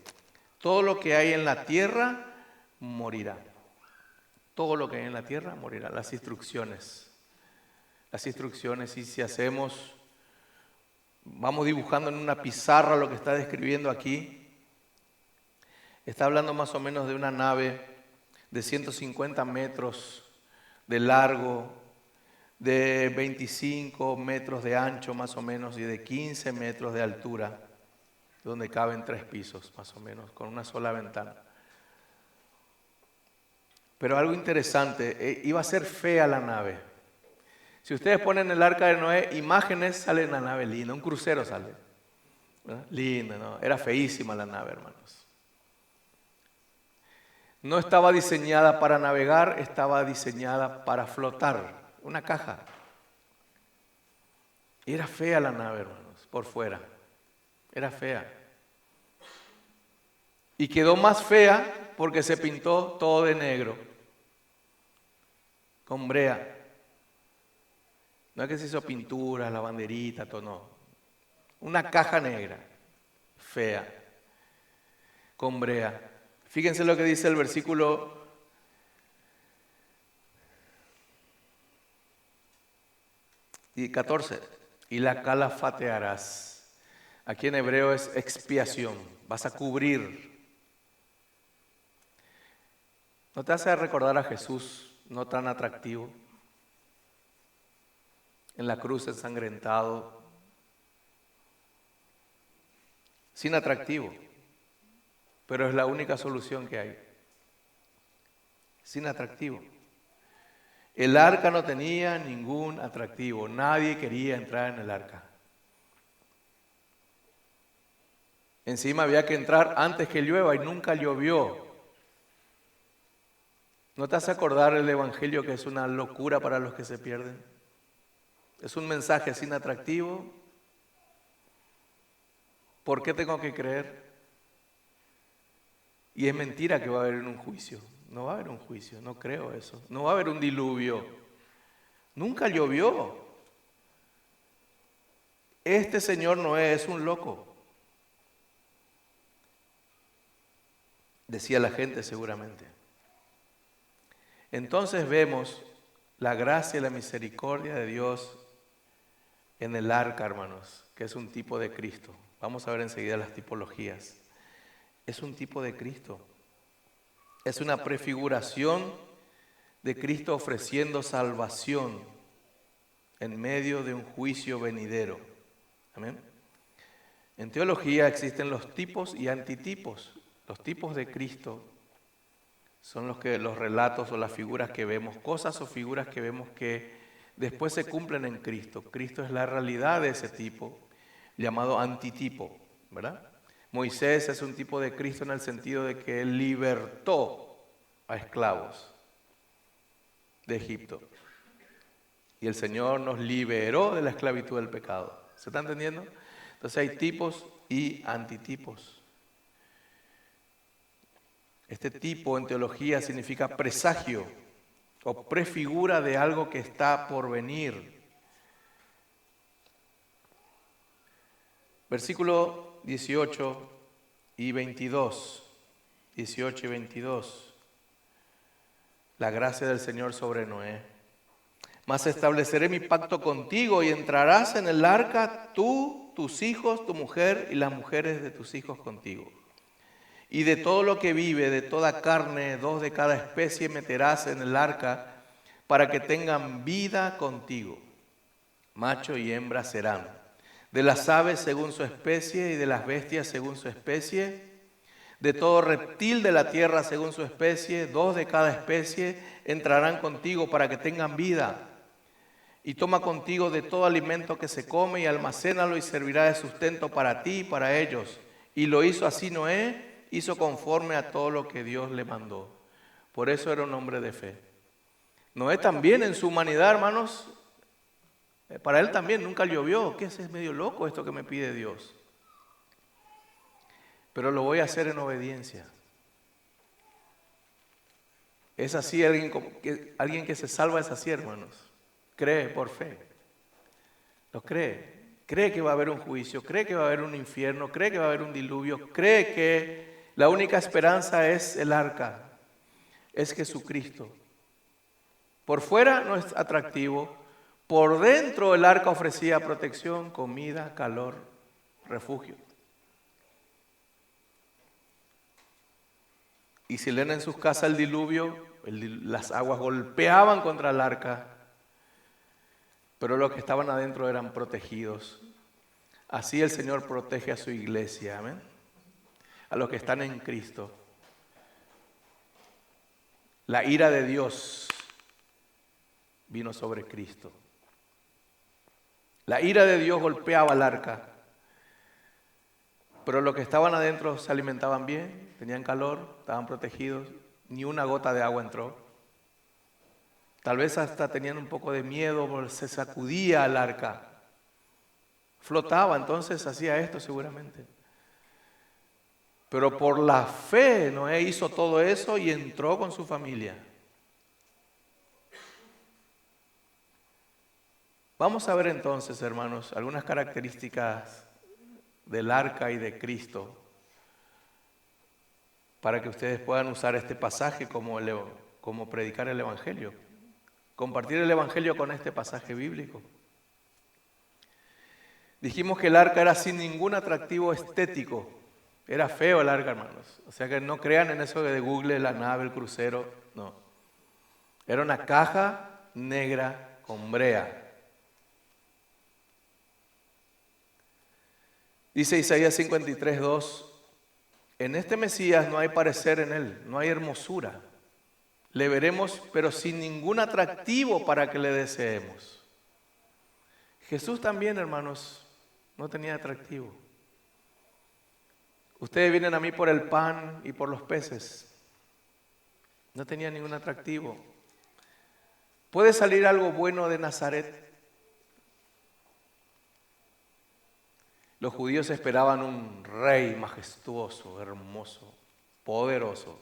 Todo lo que hay en la tierra morirá. Todo lo que hay en la tierra morirá. Las instrucciones, y si hacemos, vamos dibujando en una pizarra lo que está describiendo aquí. Está hablando más o menos de una nave de 150 metros de largo, de 25 metros de ancho más o menos y de 15 metros de altura, donde caben 3 pisos más o menos, con una sola ventana. Pero algo interesante, iba a ser fea la nave. Si ustedes ponen el arca de Noé, imágenes, sale una nave linda, un crucero sale. ¿Verdad? Linda, ¿no? Era feísima la nave, hermanos. No estaba diseñada para navegar, estaba diseñada para flotar, una caja. Y era fea la nave, hermanos, por fuera. Era fea. Y quedó más fea porque se pintó todo de negro, con brea. No es que se hizo pintura, la banderita, todo, no. Una caja negra, fea, con brea. Fíjense lo que dice el versículo 14. Y la calafatearás. Aquí en hebreo es expiación. Vas a cubrir. ¿No te hace recordar a Jesús no tan atractivo? En la cruz ensangrentado. Sin atractivo. Pero es la única solución que hay. Sin atractivo. El arca no tenía ningún atractivo. Nadie quería entrar en el arca. Encima había que entrar antes que llueva y nunca llovió. ¿No te hace acordar el Evangelio que es una locura para los que se pierden? Es un mensaje sin atractivo. ¿Por qué tengo que creer? Y es mentira que va a haber un juicio. No va a haber un juicio, no creo eso. No va a haber un diluvio. Nunca llovió. Este señor Noé es un loco. Decía la gente seguramente. Entonces vemos la gracia y la misericordia de Dios en el arca, hermanos, que es un tipo de Cristo. Vamos a ver enseguida las tipologías. Es un tipo de Cristo. Es una prefiguración de Cristo ofreciendo salvación en medio de un juicio venidero. Amén. En teología existen los tipos y antitipos. Los tipos de Cristo son los relatos o las figuras que vemos, cosas o figuras que vemos que después se cumplen en Cristo. Cristo es la realidad de ese tipo, llamado antitipo, ¿verdad? Moisés es un tipo de Cristo en el sentido de que él libertó a esclavos de Egipto. Y el Señor nos liberó de la esclavitud del pecado. ¿Se está entendiendo? Entonces hay tipos y antitipos. Este tipo en teología significa presagio o prefigura de algo que está por venir. Versículo 18 y 22. 18 y 22. La gracia del Señor sobre Noé. Mas estableceré mi pacto contigo y entrarás en el arca tú, tus hijos, tu mujer y las mujeres de tus hijos contigo. Y de todo lo que vive, de toda carne, 2 de cada especie meterás en el arca para que tengan vida contigo. Macho y hembra serán. De las aves según su especie y de las bestias según su especie. De todo reptil de la tierra según su especie, 2 de cada especie entrarán contigo para que tengan vida. Y toma contigo de todo alimento que se come y almacénalo y servirá de sustento para ti y para ellos. Y lo hizo así Noé, hizo conforme a todo lo que Dios le mandó. Por eso era un hombre de fe. Noé también en su humanidad, hermanos, para él también nunca llovió. ¿Qué es medio loco esto que me pide Dios? Pero lo voy a hacer en obediencia. Es así, alguien que se salva es así, hermanos. Cree por fe. Lo cree. Cree que va a haber un juicio, cree que va a haber un infierno, cree que va a haber un diluvio, cree que la única esperanza es el arca, es Jesucristo. Por fuera no es atractivo, por dentro el arca ofrecía protección, comida, calor, refugio. Y si leen en sus casas el diluvio, las aguas golpeaban contra el arca, pero los que estaban adentro eran protegidos. Así el Señor protege a su iglesia, amén. A los que están en Cristo. La ira de Dios vino sobre Cristo. La ira de Dios golpeaba el arca, pero los que estaban adentro se alimentaban bien, tenían calor, estaban protegidos, ni una gota de agua entró. Tal vez hasta tenían un poco de miedo porque se sacudía el arca. Flotaba, entonces hacía esto seguramente. Pero por la fe Noé hizo todo eso y entró con su familia. Vamos a ver entonces, hermanos, algunas características del arca y de Cristo para que ustedes puedan usar este pasaje como predicar el Evangelio. Compartir el Evangelio con este pasaje bíblico. Dijimos que el arca era sin ningún atractivo estético. Era feo el arca, hermanos. O sea que no crean en eso de Google, la nave, el crucero. No. Era una caja negra con brea. Dice Isaías 53:2, en este Mesías no hay parecer en él, no hay hermosura. Le veremos, pero sin ningún atractivo para que le deseemos. Jesús también, hermanos, no tenía atractivo. Ustedes vienen a mí por el pan y por los peces. No tenía ningún atractivo. ¿Puede salir algo bueno de Nazaret? Los judíos esperaban un rey majestuoso, hermoso, poderoso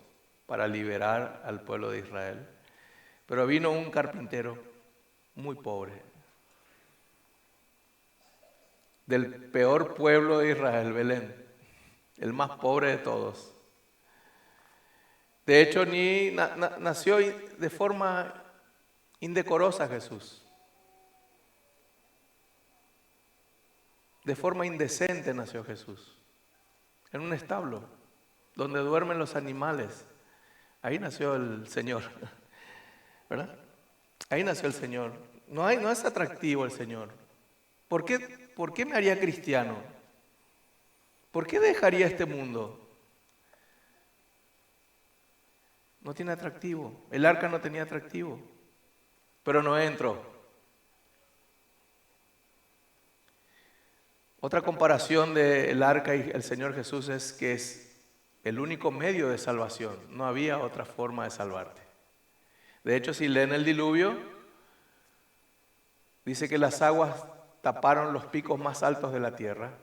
para liberar al pueblo de Israel. Pero vino un carpintero muy pobre, del peor pueblo de Israel, Belén, el más pobre de todos. De hecho, nació de forma indecorosa Jesús. De forma indecente nació Jesús. En un establo donde duermen los animales. Ahí nació el Señor. ¿Verdad? Ahí nació el Señor. No es atractivo el Señor. ¿Por qué me haría cristiano? ¿Por qué dejaría este mundo? No tiene atractivo. El arca no tenía atractivo. Pero no entró. Otra comparación del arca y el Señor Jesús es que es el único medio de salvación. No había otra forma de salvarte. De hecho, si leen el diluvio, dice que las aguas taparon los picos más altos de la tierra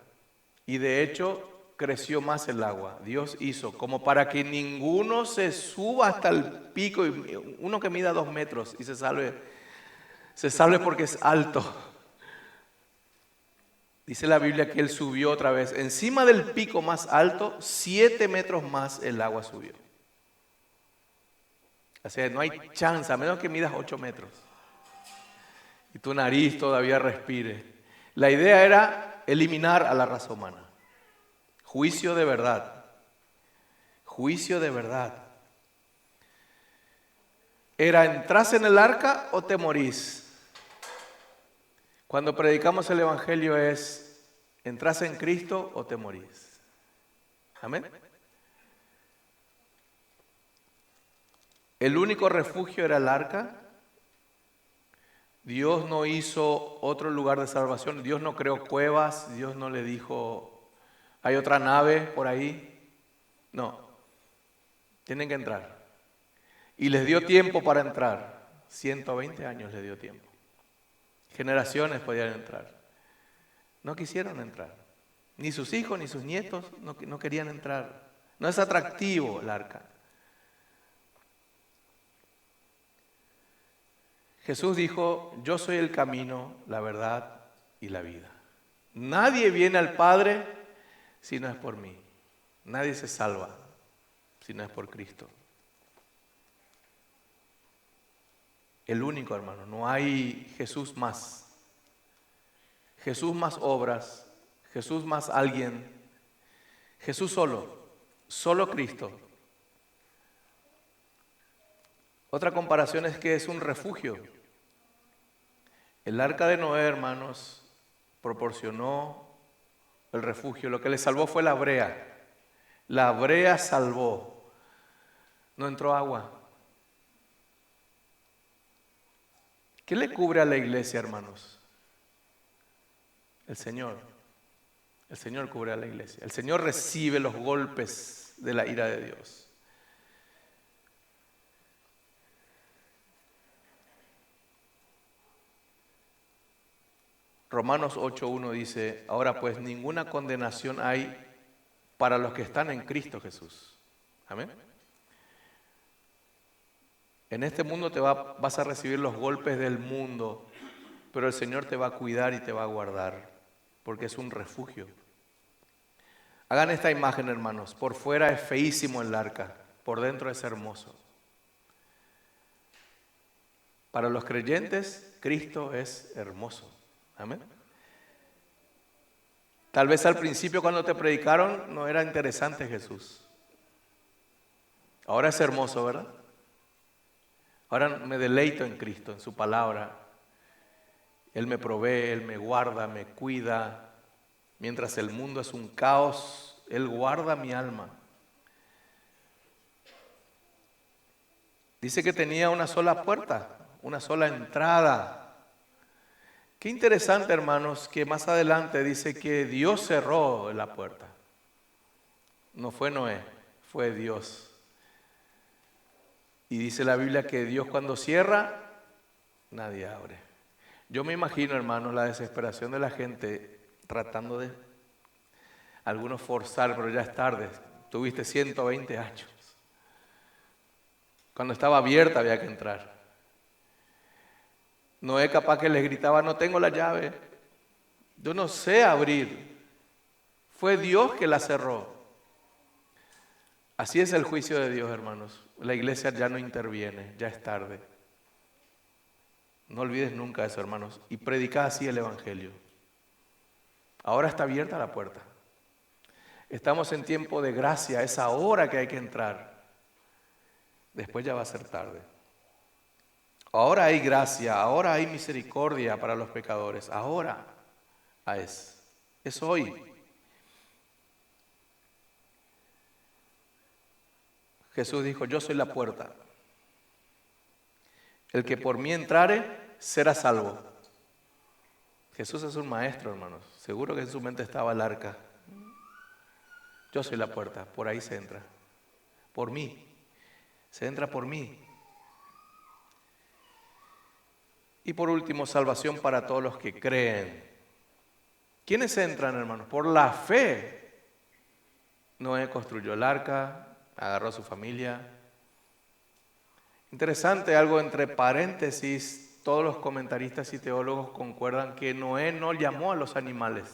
y de hecho creció más el agua. Dios hizo como para que ninguno se suba hasta el pico, y uno que mida 2 metros y se salve porque es alto. Dice la Biblia que él subió otra vez. Encima del pico más alto, 7 metros más el agua subió. O sea, no hay chance, a menos que midas 8 metros. Y tu nariz todavía respire. La idea era eliminar a la raza humana. Juicio de verdad. juicio de verdad. ¿Era entras en el arca o te morís? Cuando predicamos el Evangelio es entras en Cristo o te morís. Amén. El único refugio era el arca. Dios no hizo otro lugar de salvación. Dios no creó cuevas. Dios no le dijo, hay otra nave por ahí. No, tienen que entrar. Y les dio tiempo para entrar. 120 años les dio tiempo. Generaciones podían entrar. No quisieron entrar. Ni sus hijos ni sus nietos no querían entrar. No es atractivo el arca. Jesús dijo, yo soy el camino, la verdad y la vida. Nadie viene al Padre si no es por mí. Nadie se salva si no es por Cristo. El único, hermano, no hay Jesús más. Jesús más obras, Jesús más alguien, Jesús solo Cristo. Otra comparación es que es un refugio. El arca de Noé, hermanos, proporcionó el refugio. Lo que le salvó fue la brea. La brea salvó. No entró agua. ¿Qué le cubre a la iglesia, hermanos? El Señor. El Señor cubre a la iglesia. El Señor recibe los golpes de la ira de Dios. Romanos 8:1 dice, ahora pues ninguna condenación hay para los que están en Cristo Jesús. Amén. En este mundo vas a recibir los golpes del mundo, pero el Señor te va a cuidar y te va a guardar, porque es un refugio. Hagan esta imagen, hermanos. Por fuera es feísimo el arca, por dentro es hermoso. Para los creyentes, Cristo es hermoso. Amén. Tal vez al principio cuando te predicaron no era interesante Jesús. Ahora es hermoso, ¿verdad? Ahora me deleito en Cristo, en su palabra. Él me provee, Él me guarda, me cuida. Mientras el mundo es un caos, Él guarda mi alma. Dice que tenía una sola puerta, una sola entrada. Qué interesante, hermanos, que más adelante dice que Dios cerró la puerta. No fue Noé, fue Dios. Y dice la Biblia que Dios cuando cierra, nadie abre. Yo me imagino, hermanos, la desesperación de la gente tratando de, algunos forzar, pero ya es tarde. Tuviste 120 años. Cuando estaba abierta había que entrar. Noé capaz que les gritaba, no tengo la llave. Yo no sé abrir. Fue Dios que la cerró. Así es el juicio de Dios, hermanos. La iglesia ya no interviene, ya es tarde. No olvides nunca eso, hermanos. Y predica así el Evangelio. Ahora está abierta la puerta. Estamos en tiempo de gracia, es ahora que hay que entrar. Después ya va a ser tarde. Ahora hay gracia, ahora hay misericordia para los pecadores. Ahora es hoy. Jesús dijo, yo soy la puerta. El que por mí entrare, será salvo. Jesús es un maestro, hermanos. Seguro que en su mente estaba el arca. Yo soy la puerta, por ahí se entra. Por mí. Se entra por mí. Y por último, salvación para todos los que creen. ¿Quiénes entran, hermanos? Por la fe. Noé construyó el arca, agarró a su familia. Interesante, algo entre paréntesis, todos los comentaristas y teólogos concuerdan que Noé no llamó a los animales.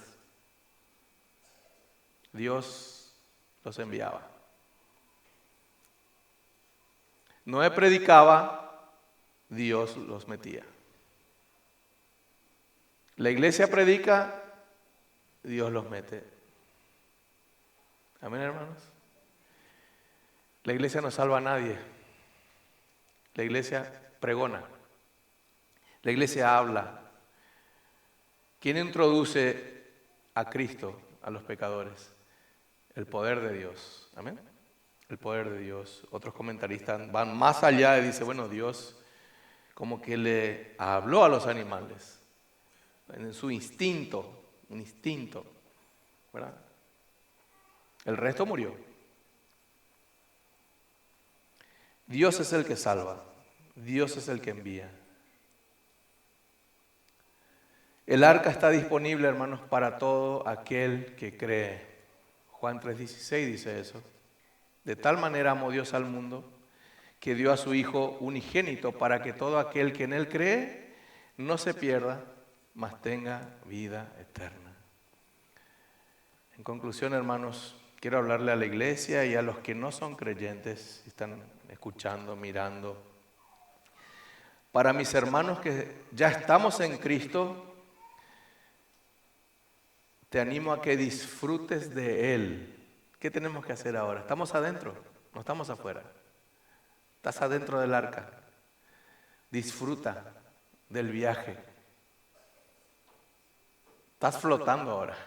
Dios los enviaba. Noé predicaba, Dios los metía. La iglesia predica, Dios los mete. Amén, hermanos. La iglesia no salva a nadie. La iglesia pregona. La iglesia habla. ¿Quién introduce a Cristo a los pecadores? El poder de Dios. Amén. El poder de Dios. Otros comentaristas van más allá y dicen, bueno, Dios como que le habló a los animales. En su instinto, un instinto, ¿verdad? El resto murió. Dios es el que salva. Dios es el que envía. El arca está disponible, hermanos, para todo aquel que cree. Juan 3:16 dice eso. De tal manera amó Dios al mundo que dio a su Hijo unigénito para que todo aquel que en Él cree no se pierda, mas tenga vida eterna. En conclusión, hermanos, quiero hablarle a la iglesia y a los que no son creyentes, si están escuchando, mirando. Para mis hermanos que ya estamos en Cristo, te animo a que disfrutes de Él. ¿Qué tenemos que hacer ahora? ¿Estamos adentro? No estamos afuera. Estás adentro del arca. Disfruta del viaje. Estás flotando ahora.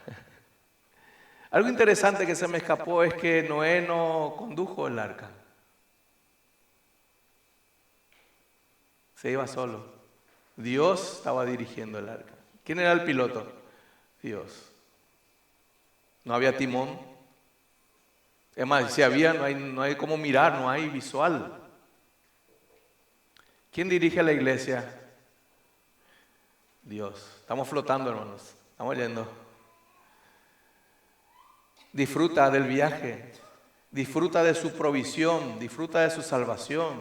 Algo interesante que se me escapó es que Noé no condujo el arca. Se iba solo. Dios estaba dirigiendo el arca. ¿Quién era el piloto? Dios. No había timón. Es más, si había, no hay cómo mirar, no hay visual. ¿Quién dirige a la iglesia? Dios. Estamos flotando, hermanos. Estamos yendo. Disfruta del viaje. Disfruta de su provisión. Disfruta de su salvación.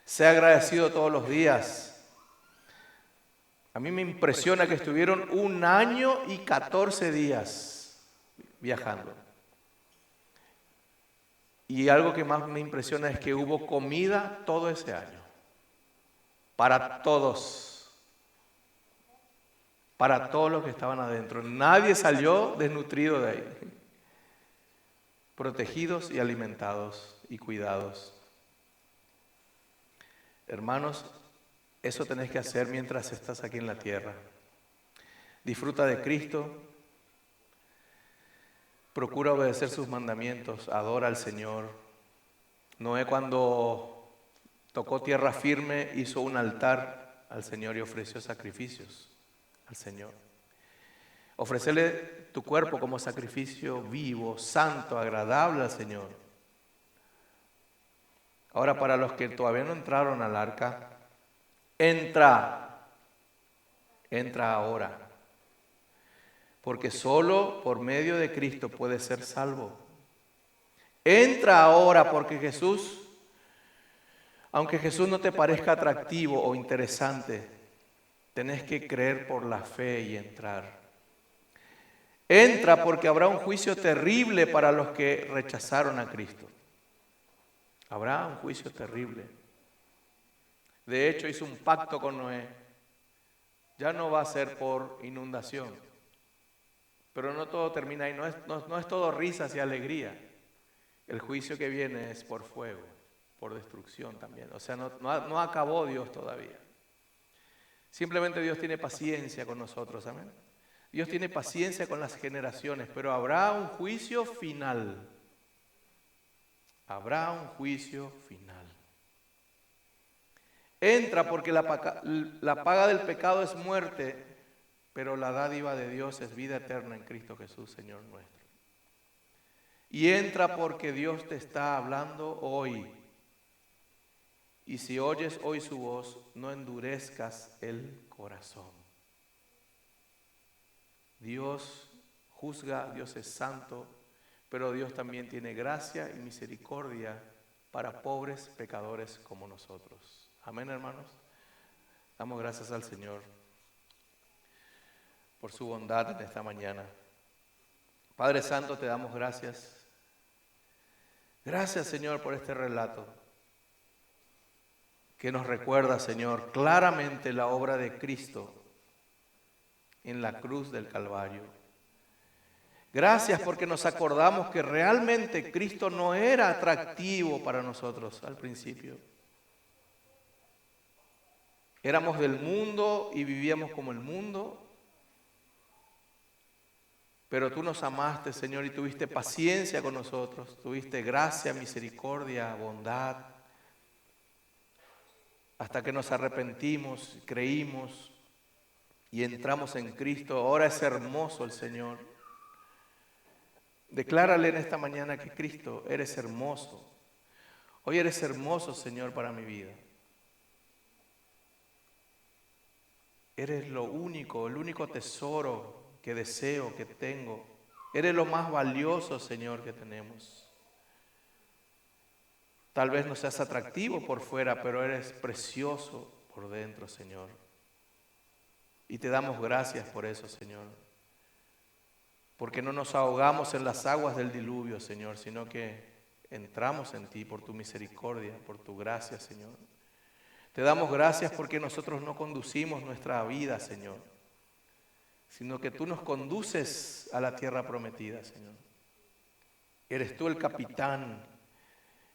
Sea agradecido todos los días. A mí me impresiona que estuvieron 1 año y 14 días viajando. Y algo que más me impresiona es que hubo comida todo ese año. Para todos. Para todos los que estaban adentro. Nadie salió desnutrido de ahí. Protegidos y alimentados y cuidados. Hermanos, eso tenés que hacer mientras estás aquí en la tierra. Disfruta de Cristo. Procura obedecer sus mandamientos. Adora al Señor. Noé, cuando tocó tierra firme, hizo un altar al Señor y ofreció sacrificios al Señor. Ofrecerle tu cuerpo como sacrificio vivo, santo, agradable al Señor. Ahora, para los que todavía no entraron al arca, entra ahora. Porque solo por medio de Cristo puedes ser salvo. Entra ahora porque Jesús, aunque Jesús no te parezca atractivo o interesante, tenés que creer por la fe y entrar. Entra porque habrá un juicio terrible para los que rechazaron a Cristo. Habrá un juicio terrible. De hecho, hizo un pacto con Noé. Ya no va a ser por inundación. Pero no todo termina ahí. No es todo risas y alegría. El juicio que viene es por fuego, por destrucción también. O sea, no acabó Dios todavía. Simplemente Dios tiene paciencia con nosotros. Amén. Dios tiene paciencia con las generaciones, pero habrá un juicio final. Habrá un juicio final. Entra porque la paga del pecado es muerte, pero la dádiva de Dios es vida eterna en Cristo Jesús, Señor nuestro. Y entra porque Dios te está hablando hoy. Y si oyes hoy su voz, no endurezcas el corazón. Dios juzga, Dios es santo, pero Dios también tiene gracia y misericordia para pobres pecadores como nosotros. Amén, hermanos. Damos gracias al Señor por su bondad en esta mañana. Padre Santo, te damos gracias. Gracias, Señor, por este relato que nos recuerda, Señor, claramente la obra de Cristo en la cruz del Calvario. Gracias porque nos acordamos que realmente Cristo no era atractivo para nosotros al principio. Éramos del mundo y vivíamos como el mundo, pero tú nos amaste, Señor, y tuviste paciencia con nosotros, tuviste gracia, misericordia, bondad, hasta que nos arrepentimos, creímos y entramos en Cristo. Ahora es hermoso el Señor. Declárale en esta mañana que Cristo, eres hermoso. Hoy eres hermoso, Señor, para mi vida. Eres lo único, el único tesoro que deseo, que tengo. Eres lo más valioso, Señor, que tenemos. Tal vez no seas atractivo por fuera, pero eres precioso por dentro, Señor. Y te damos gracias por eso, Señor. Porque no nos ahogamos en las aguas del diluvio, Señor, sino que entramos en ti por tu misericordia, por tu gracia, Señor. Te damos gracias porque nosotros no conducimos nuestra vida, Señor, sino que tú nos conduces a la tierra prometida, Señor. Eres tú el capitán,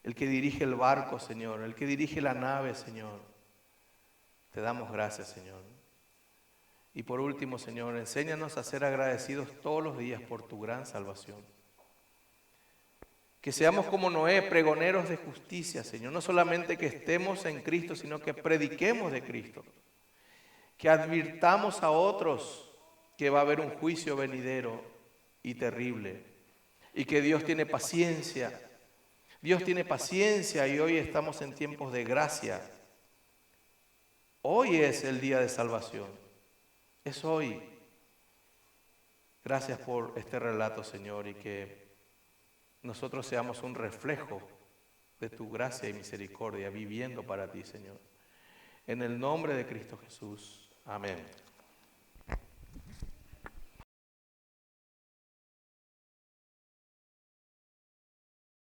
el que dirige el barco, Señor, el que dirige la nave, Señor. Te damos gracias, Señor. Y por último, Señor, enséñanos a ser agradecidos todos los días por tu gran salvación. Que seamos como Noé, pregoneros de justicia, Señor. No solamente que estemos en Cristo, sino que prediquemos de Cristo. Que advirtamos a otros que va a haber un juicio venidero y terrible. Y que Dios tiene paciencia. Dios tiene paciencia y hoy estamos en tiempos de gracia. Hoy es el día de salvación. Es hoy. Gracias por este relato, Señor, y que nosotros seamos un reflejo de tu gracia y misericordia, viviendo para ti, Señor. En el nombre de Cristo Jesús. Amén.